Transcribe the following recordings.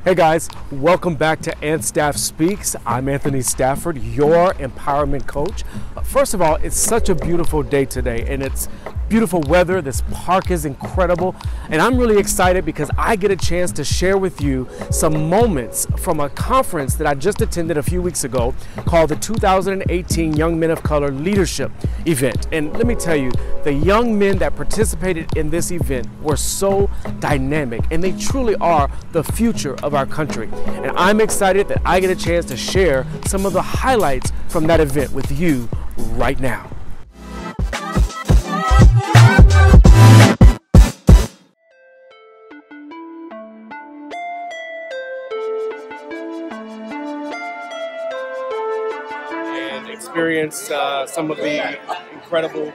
Hey guys, welcome back to AntStaffSpeaks. I'm Anthony Stafford, your empowerment coach. First of all, it's such a beautiful day today and it's beautiful weather. This park is incredible and I'm really excited because I get a chance to share with you some moments from a conference that I just attended a few weeks ago called the 2018 Young Men of Color Leadership Event. And let me tell you, the young men that participated in this event were so dynamic and they truly are the future of our country. And I'm excited that I get a chance to share some of the highlights from that event with you right now. And experience some of the incredible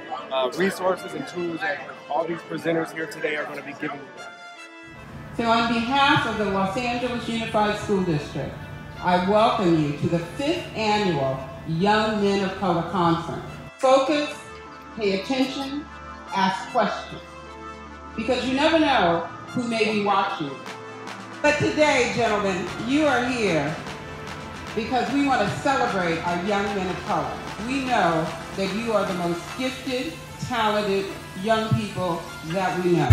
resources and tools that all these presenters here today are going to be giving you. So on behalf of the Los Angeles Unified School District, I welcome you to the 5th Annual Young Men of Color Conference. Focus, pay attention, ask questions, because you never know who may be watching. But today, gentlemen, you are here because we want to celebrate our young men of color. We know that you are the most gifted, talented young people that we know.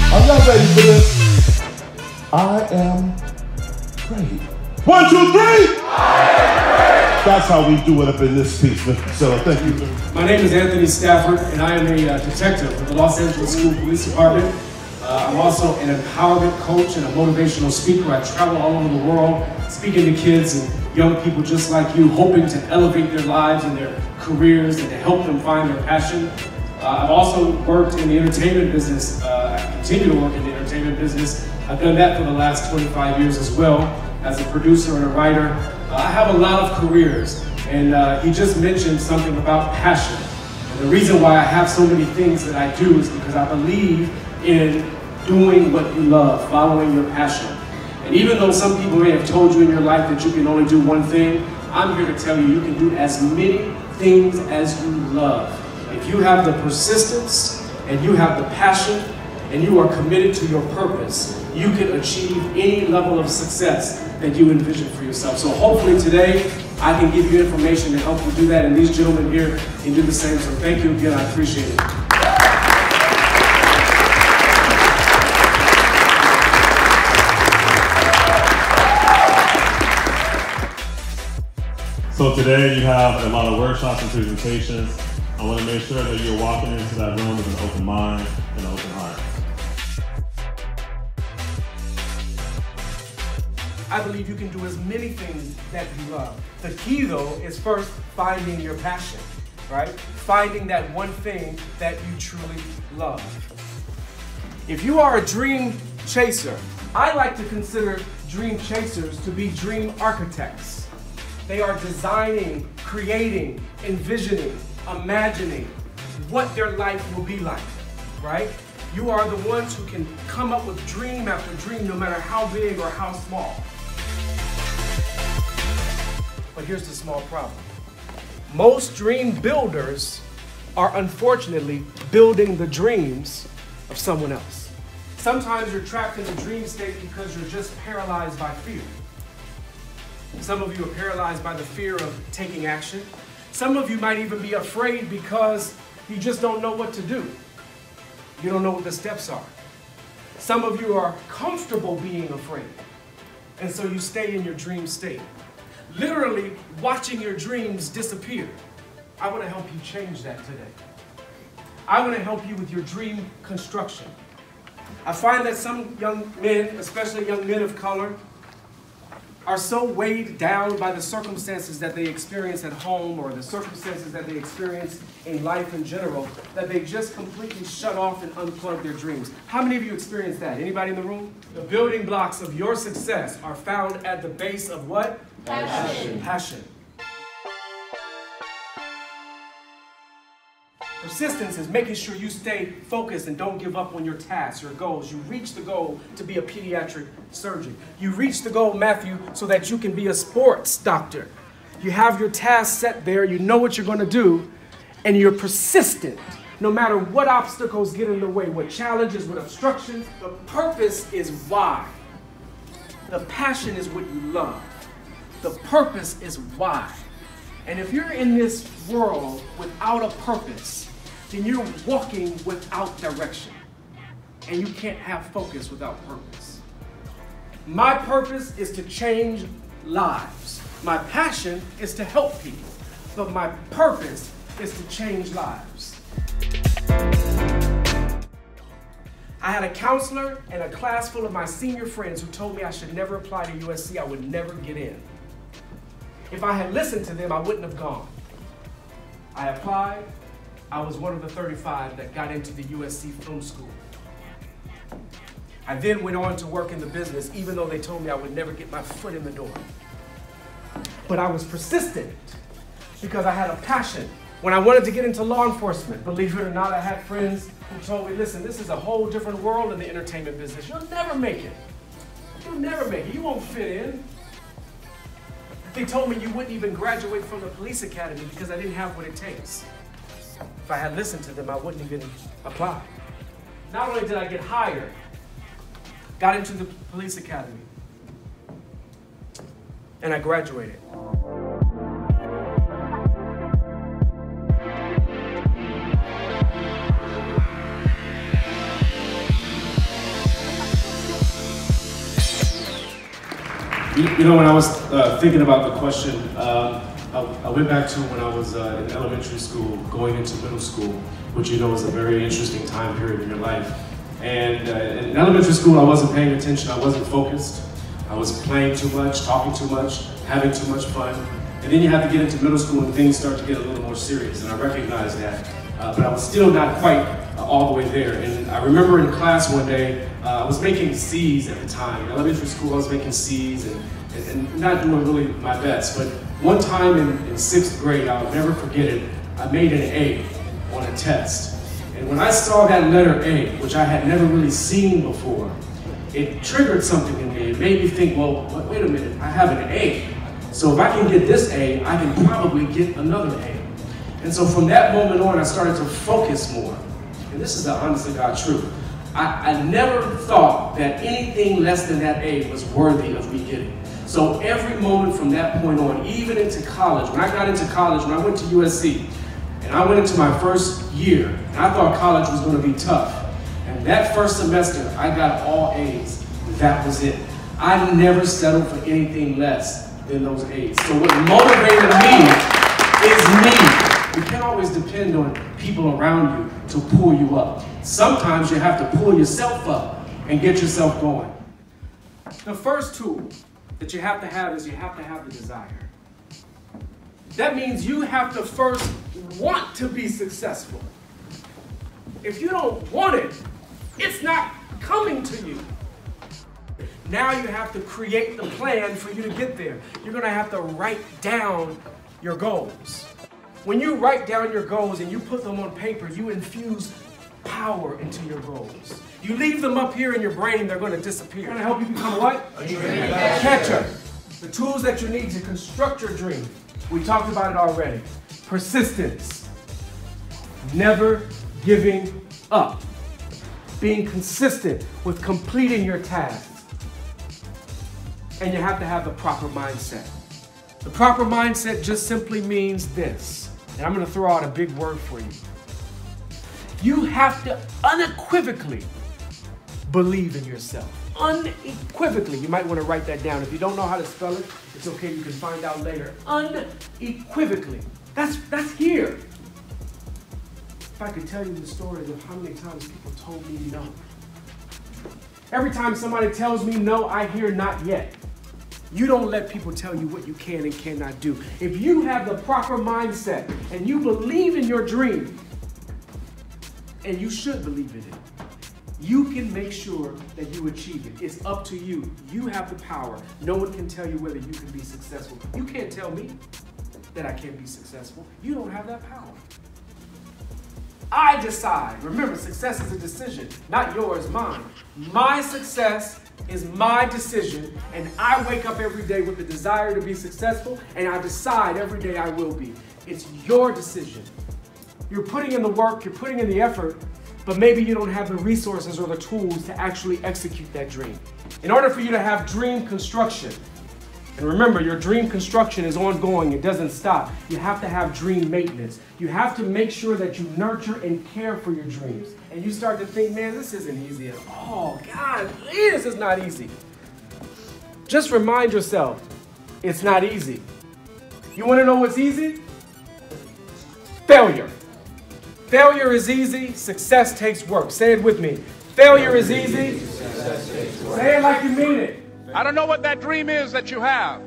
Are y'all ready for this? I am great. 1, 2, 3! That's how we do it up in this piece, Mr. Priscilla. Thank you. My name is Anthony Stafford, and I am a detective with the Los Angeles School Police Department. I'm also an empowerment coach and a motivational speaker. I travel all over the world, speaking to kids and young people just like you, hoping to elevate their lives and their careers and to help them find their passion. I've also worked in the entertainment business. I continue to work in the entertainment business. I've done that for the last 25 years as well, as a producer and a writer. I have a lot of careers, and he just mentioned something about passion. And the reason why I have so many things that I do is because I believe in doing what you love, following your passion. And even though some people may have told you in your life that you can only do one thing, I'm here to tell you you can do as many things as you love. If you have the persistence and you have the passion and you are committed to your purpose, you can achieve any level of success that you envision for yourself. So hopefully today I can give you information to help you do that, and these gentlemen here can do the same. So thank you again, I appreciate it. So today you have a lot of workshops and presentations. I want to make sure that you're walking into that room with an open mind and an open heart. I believe you can do as many things that you love. The key though is first finding your passion, right? Finding that one thing that you truly love. If you are a dream chaser, I like to consider dream chasers to be dream architects. They are designing, creating, envisioning, imagining what their life will be like, right? You are the ones who can come up with dream after dream, no matter how big or how small. But here's the small problem. Most dream builders are unfortunately building the dreams of someone else. Sometimes you're trapped in the dream state because you're just paralyzed by fear. Some of you are paralyzed by the fear of taking action. Some of you might even be afraid because you just don't know what to do. You don't know what the steps are. Some of you are comfortable being afraid, and so you stay in your dream state, literally watching your dreams disappear. I want to help you change that today. I want to help you with your dream construction. I find that some young men, especially young men of color, are so weighed down by the circumstances that they experience at home or the circumstances that they experience in life in general that they just completely shut off and unplug their dreams. How many of you experience that? Anybody in the room? The building blocks of your success are found at the base of what? Passion. Passion. Persistence is making sure you stay focused and don't give up on your tasks, your goals. You reach the goal to be a pediatric surgeon. You reach the goal, Matthew, so that you can be a sports doctor. You have your task set there, you know what you're going to do, and you're persistent. No matter what obstacles get in the way, what challenges, what obstructions, the purpose is why. The passion is what you love. The purpose is why. And if you're in this world without a purpose, then you're walking without direction. And you can't have focus without purpose. My purpose is to change lives. My passion is to help people. But my purpose is to change lives. I had a counselor and a class full of my senior friends who told me I should never apply to USC, I would never get in. If I had listened to them, I wouldn't have gone. I applied. I was one of the 35 that got into the USC Film School. I then went on to work in the business, even though they told me I would never get my foot in the door. But I was persistent because I had a passion. When I wanted to get into law enforcement, believe it or not, I had friends who told me, listen, this is a whole different world in the entertainment business. You'll never make it. You'll never make it. You won't fit in. They told me you wouldn't even graduate from the police academy because I didn't have what it takes. If I had listened to them, I wouldn't even apply. Not only did I get hired, got into the police academy, and I graduated. You know, when I was thinking about the question, I went back to when I was in elementary school, going into middle school, which you know is a very interesting time period in your life. And in elementary school, I wasn't paying attention, I wasn't focused. I was playing too much, talking too much, having too much fun. And then you have to get into middle school and things start to get a little more serious, and I recognized that. But I was still not quite all the way there. And I remember in class one day, I was making C's at the time. In elementary school, I was making C's and not doing really my best. But one time in 6th grade, I'll never forget it, I made an A on a test. And when I saw that letter A, which I had never really seen before, it triggered something in me. It made me think, well, wait a minute, I have an A. So if I can get this A, I can probably get another A. And so from that moment on, I started to focus more. And this is the honest to God truth. I never thought that anything less than that A was worthy of me getting. So every moment from that point on, even into college, when I got into college, when I went to USC, and I went into my first year, and I thought college was going to be tough. And that first semester, I got all A's. That was it. I never settled for anything less than those A's. So what motivated me is me. You can't always depend on people around you to pull you up. Sometimes you have to pull yourself up and get yourself going. The first tool that you have to have is you have to have the desire. That means you have to first want to be successful. If you don't want it, it's not coming to you. Now you have to create the plan for you to get there. You're going to have to write down your goals. When you write down your goals and you put them on paper, you infuse power into your goals. You leave them up here in your brain, they're going to disappear. Going to help you become what? A dream catcher. The tools that you need to construct your dream. We talked about it already. Persistence. Never giving up. Being consistent with completing your tasks. And you have to have the proper mindset. The proper mindset just simply means this. And I'm going to throw out a big word for you. You have to unequivocally believe in yourself. Unequivocally. You might want to write that down. If you don't know how to spell it, it's okay. You can find out later. Unequivocally. That's here. If I could tell you the stories of how many times people told me no. Every time somebody tells me no, I hear not yet. You don't let people tell you what you can and cannot do. If you have the proper mindset and you believe in your dream, and you should believe in it, you can make sure that you achieve it. It's up to you. You have the power. No one can tell you whether you can be successful. You can't tell me that I can't be successful. You don't have that power. I decide. Remember, success is a decision, not yours, mine. My success is my decision, and I wake up every day with the desire to be successful, and I decide every day I will be. It's your decision. You're putting in the work, you're putting in the effort, but maybe you don't have the resources or the tools to actually execute that dream. In order for you to have dream construction, and remember, your dream construction is ongoing, it doesn't stop. You have to have dream maintenance. You have to make sure that you nurture and care for your dreams. And you start to think, man, this isn't easy at all. God, this is not easy. Just remind yourself, it's not easy. You want to know what's easy? Failure. Failure is easy, success takes work. Say it with me. Failure is easy, success takes work. Say it like you mean it. I don't know what that dream is that you have.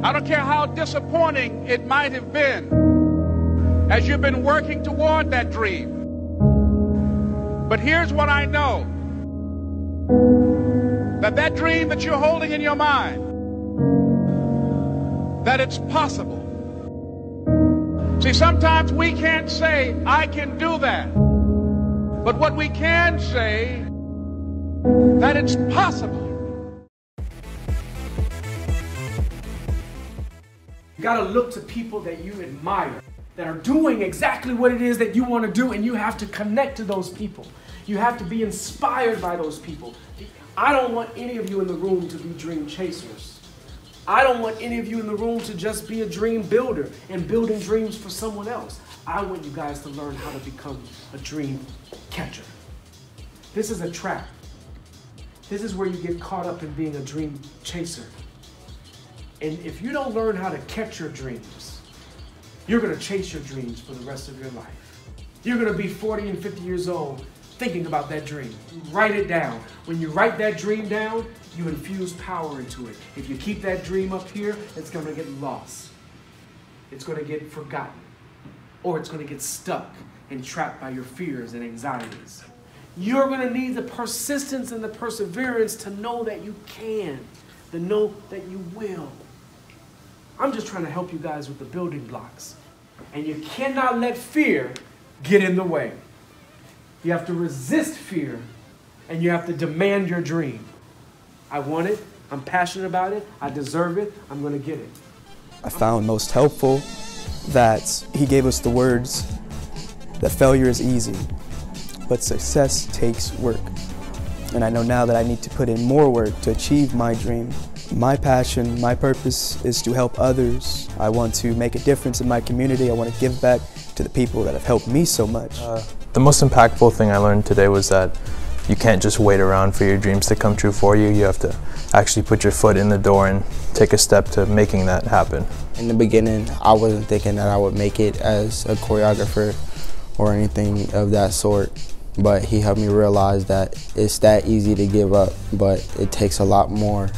I don't care how disappointing it might have been as you've been working toward that dream. But here's what I know. That dream that you're holding in your mind, that it's possible. See, sometimes we can't say, I can do that. But what we can say, that it's possible. You gotta look to people that you admire, that are doing exactly what it is that you want to do, and you have to connect to those people. You have to be inspired by those people. I don't want any of you in the room to be dream chasers. I don't want any of you in the room to just be a dream builder and building dreams for someone else. I want you guys to learn how to become a dream catcher. This is a trap. This is where you get caught up in being a dream chaser. And if you don't learn how to catch your dreams, you're gonna chase your dreams for the rest of your life. You're gonna be 40 and 50 years old thinking about that dream. Write it down. When you write that dream down, you infuse power into it. If you keep that dream up here, it's gonna get lost. It's gonna get forgotten. Or it's gonna get stuck and trapped by your fears and anxieties. You're gonna need the persistence and the perseverance to know that you can, to know that you will. I'm just trying to help you guys with the building blocks. And you cannot let fear get in the way. You have to resist fear, and you have to demand your dream. I want it, I'm passionate about it, I deserve it, I'm gonna get it. I found most helpful that he gave us the words that failure is easy, but success takes work. And I know now that I need to put in more work to achieve my dream. My passion, my purpose is to help others. I want to make a difference in my community. I want to give back to the people that have helped me so much. The most impactful thing I learned today was that you can't just wait around for your dreams to come true for you. You have to actually put your foot in the door and take a step to making that happen. In the beginning, I wasn't thinking that I would make it as a choreographer or anything of that sort. But he helped me realize that it's that easy to give up, but it takes a lot more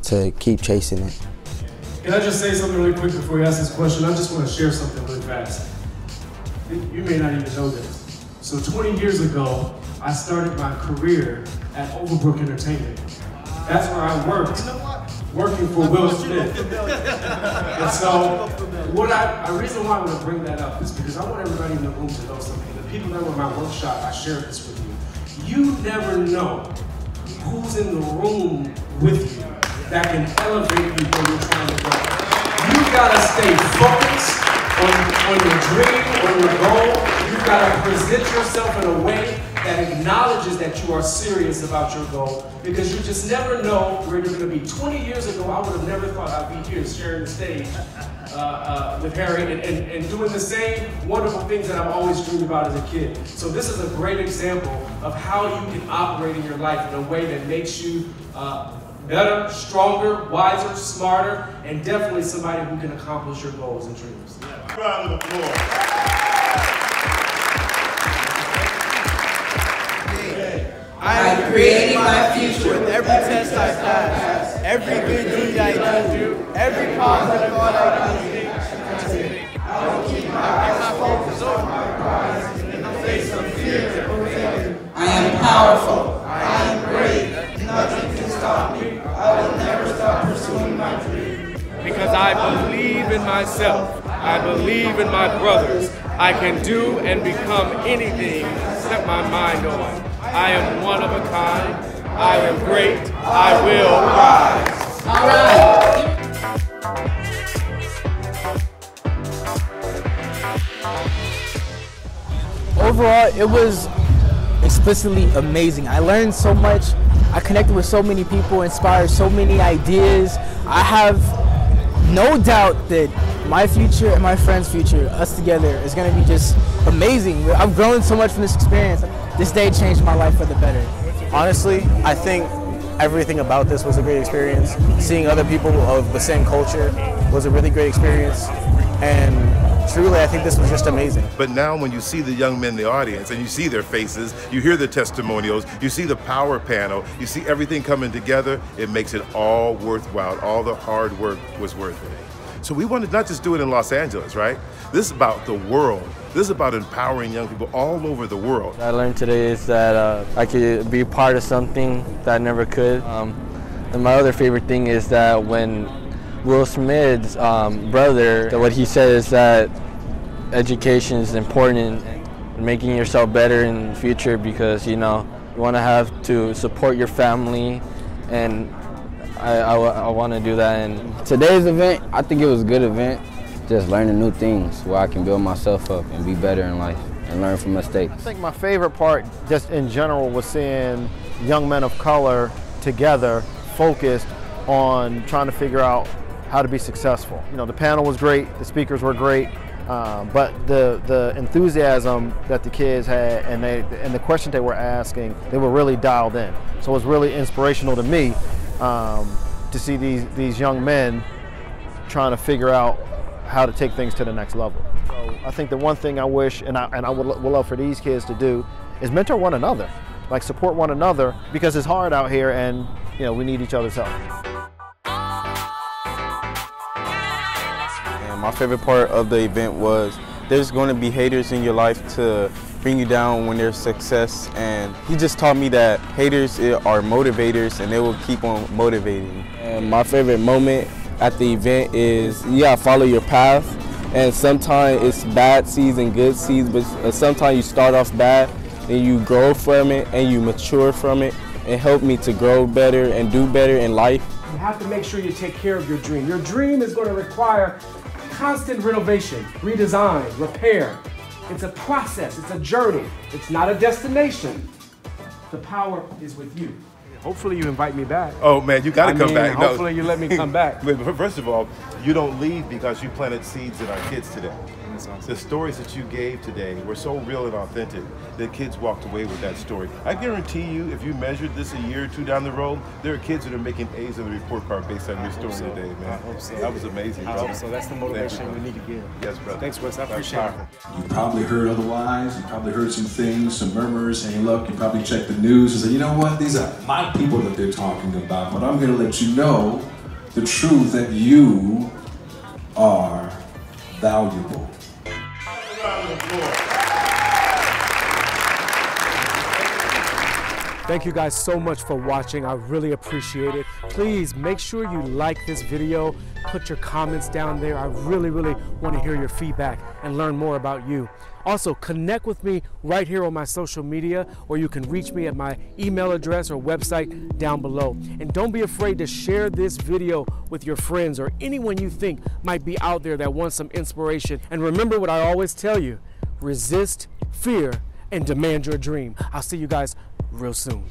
to keep chasing it. Can I just say something really quick before you ask this question? I just want to share something really fast. You may not even know this. So 20 years ago, I started my career at Overbrook Entertainment. That's where I worked, working for Will Smith. And so, the reason why I want to bring that up is because I want everybody in the room to know something. The people that were in my workshop, I shared this with you. You never know who's in the room with you that can elevate you where you're trying to go. You gotta stay focused on your dream, on your goal. You gotta present yourself in a way that acknowledges that you are serious about your goal, because you just never know where you're gonna be. 20 years ago, I would have never thought I'd be here sharing the stage with Harry and doing the same wonderful things that I've always dreamed about as a kid. So this is a great example of how you can operate in your life in a way that makes you better, stronger, wiser, smarter, and definitely somebody who can accomplish your goals and dreams. Round of applause. I am creating my future with every test I pass, every good deed I do, every positive thought I think. I will keep my eyes focused on my prize in the face of fear or failure. I am powerful. I am great. Nothing can stop me. I will never stop pursuing my dream. Because I believe in myself. I believe in my brothers. I can do and become anything I set my mind on. I am one of a kind. I am great. I will rise. All right. Overall, it was explicitly amazing. I learned so much. I connected with so many people, inspired so many ideas. I have no doubt that my future and my friend's future, us together, is going to be just amazing. I've grown so much from this experience. This day changed my life for the better. Honestly, I think everything about this was a great experience. Seeing other people of the same culture was a really great experience. And truly, I think this was just amazing. But now when you see the young men in the audience and you see their faces, you hear the testimonials, you see the power panel, you see everything coming together, it makes it all worthwhile. All the hard work was worth it. So we wanted to not just do it in Los Angeles, right? This is about the world. This is about empowering young people all over the world. What I learned today is that I could be part of something that I never could. And my other favorite thing is that when Will Smith's brother, what he said is that education is important in making yourself better in the future, because you know you want to have to support your family, and I want to do that. And today's event, I think it was a good event. Just learning new things where I can build myself up and be better in life and learn from mistakes. I think my favorite part, just in general, was seeing young men of color together, focused on trying to figure out how to be successful. You know, the panel was great, the speakers were great, but the enthusiasm that the kids had and the questions they were asking, they were really dialed in. So it was really inspirational to me to see these young men trying to figure out how to take things to the next level. So I think the one thing I wish, and I would love for these kids to do, is mentor one another, like support one another, because it's hard out here, and you know we need each other's help. And my favorite part of the event was there's going to be haters in your life to bring you down when there's success, and he just taught me that haters are motivators and they will keep on motivating. And my favorite moment at the event is you gotta follow your path, and sometimes it's bad seeds and good seeds, but sometimes you start off bad and you grow from it and you mature from it. It helped me to grow better and do better in life. You have to make sure you take care of your dream. Your dream is going to require constant renovation, redesign, repair. It's a process, it's a journey. It's not a destination. The power is with you. Hopefully you invite me back. Oh man, you gotta come back. Hopefully you let me come back. But first of all, you don't leave because you planted seeds in our kids today. Awesome. The stories that you gave today were so real and authentic that kids walked away with that story. I guarantee you, if you measured this a year or two down the road, there are kids that are making A's on the report card based on your story today, man. I hope so. That was amazing. I hope so. That's the motivation we need to give. Yes, brother. Thanks, Wes. I appreciate it. You probably heard otherwise. You probably heard some things, some murmurs. Hey, look, you probably checked the news and said, you know what? These are my people that they're talking about. But I'm going to let you know the truth that you are valuable. Thank you guys so much for watching. I really appreciate it. Please make sure you like this video, put your comments down there. I really want to hear your feedback and learn more about you. Also, connect with me right here on my social media, or you can reach me at my email address or website down below. And don't be afraid to share this video with your friends or anyone you think might be out there that wants some inspiration. And remember what I always tell you, resist fear and demand your dream. I'll see you guys real soon.